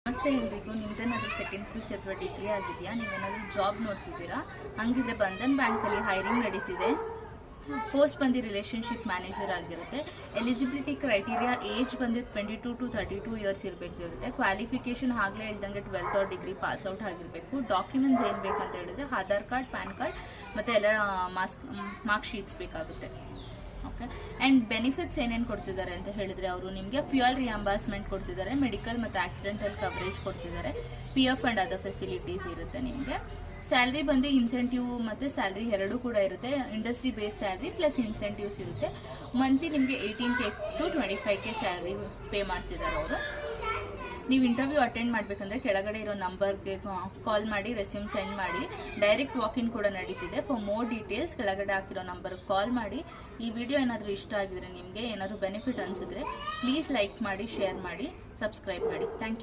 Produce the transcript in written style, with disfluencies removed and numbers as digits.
ನಮಸ್ತೆ ಎಲ್ರಿಗೂ. ನಿಮ್ದೇನಾದರೂ second P U C ಅಥವಾ ಡಿಗ್ರಿ ಆಗಿದೆಯಾ? ನೀವೇನಾದರೂ ಜಾಬ್ ನೋಡ್ತಿದ್ದೀರಾ? ಹಂಗಿದ್ರೆ ಬಂಧನ್ ಬ್ಯಾಂಕಲ್ಲಿ ಹೈರಿಂಗ್ ನಡೀತಿದೆ. ಪೋಸ್ಟ್ ಬಂದು ರಿಲೇಷನ್ಶಿಪ್ ಮ್ಯಾನೇಜರ್ ಆಗಿರುತ್ತೆ. ಎಲಿಜಿಬಿಲಿಟಿ ಕ್ರೈಟೀರಿಯಾ ಏಜ್ ಬಂದು 22 to 32 ಇಯರ್ಸ್ ಇರಬೇಕಿರುತ್ತೆ. ಕ್ವಾಲಿಫಿಕೇಷನ್ ಆಗಲೇ ಹೇಳ್ದಂಗೆ 12th or degree pass out ಆಗಿರಬೇಕು. ಡಾಕ್ಯುಮೆಂಟ್ಸ್ ಏನು ಬೇಕಂತ ಹೇಳಿದ್ರೆ ಆಧಾರ್ ಕಾರ್ಡ್, ಪ್ಯಾನ್ ಕಾರ್ಡ್ ಮತ್ತು ಎಲ್ಲ ಮಾರ್ಕ್ ಶೀಟ್ಸ್ ಬೇಕಾಗುತ್ತೆ. ಓಕೆ. ಆ್ಯಂಡ್ ಬೆನಿಫಿಟ್ಸ್ ಏನೇನು ಕೊಡ್ತಿದ್ದಾರೆ ಅಂತ ಹೇಳಿದ್ರೆ, ಅವರು ನಿಮಗೆ ಫ್ಯೂಯಲ್ ರಿಯಂಬರ್ಸ್ಮೆಂಟ್ ಕೊಡ್ತಿದ್ದಾರೆ, ಮೆಡಿಕಲ್ ಮತ್ತು ಆಕ್ಸಿಡೆಂಟಲ್ ಕವರೇಜ್ ಕೊಡ್ತಿದ್ದಾರೆ, PF ಆ್ಯಂಡ್ ಅದರ್ ಫೆಸಿಲಿಟೀಸ್ ಇರುತ್ತೆ. ನಿಮಗೆ ಸ್ಯಾಲ್ರಿ ಬಂದು ಇನ್ಸೆಂಟಿವ್ ಮತ್ತು ಸ್ಯಾಲ್ರಿ ಎರಡೂ ಕೂಡ ಇರುತ್ತೆ. Industry base salary plus incentives ಇರುತ್ತೆ. ಮಂತ್ಲಿ ನಿಮಗೆ 18K to 25K salary pay ಮಾಡ್ತಿದ್ದಾರೆ ಅವರು. ನೀವು ಇಂಟರ್ವ್ಯೂ ಅಟೆಂಡ್ ಮಾಡಬೇಕಂದ್ರೆ ಕೆಳಗಡೆ ಇರೋ ನಂಬರ್ಗೆ ಕಾಲ್ ಮಾಡಿ ರೆಸ್ಯೂಮ್ ಸೆಂಡ್ ಮಾಡಿ. ಡೈರೆಕ್ಟ್ ವಾಕಿನ್ ಕೂಡ ನಡೀತಿದೆ. ಫಾರ್ ಮೋರ್ ಡೀಟೇಲ್ಸ್ ಕೆಳಗಡೆ ಹಾಕಿರೋ ನಂಬರ್ಗೆ ಕಾಲ್ ಮಾಡಿ. ಈ ವಿಡಿಯೋ ಏನಾದರೂ ಇಷ್ಟ ಆಗಿದ್ರೆ, ನಿಮಗೆ ಏನಾದರೂ ಬೆನಿಫಿಟ್ ಅನಿಸಿದ್ರೆ ಪ್ಲೀಸ್ ಲೈಕ್ ಮಾಡಿ, ಶೇರ್ ಮಾಡಿ, ಸಬ್ಸ್ಕ್ರೈಬ್ ಮಾಡಿ. Thank you.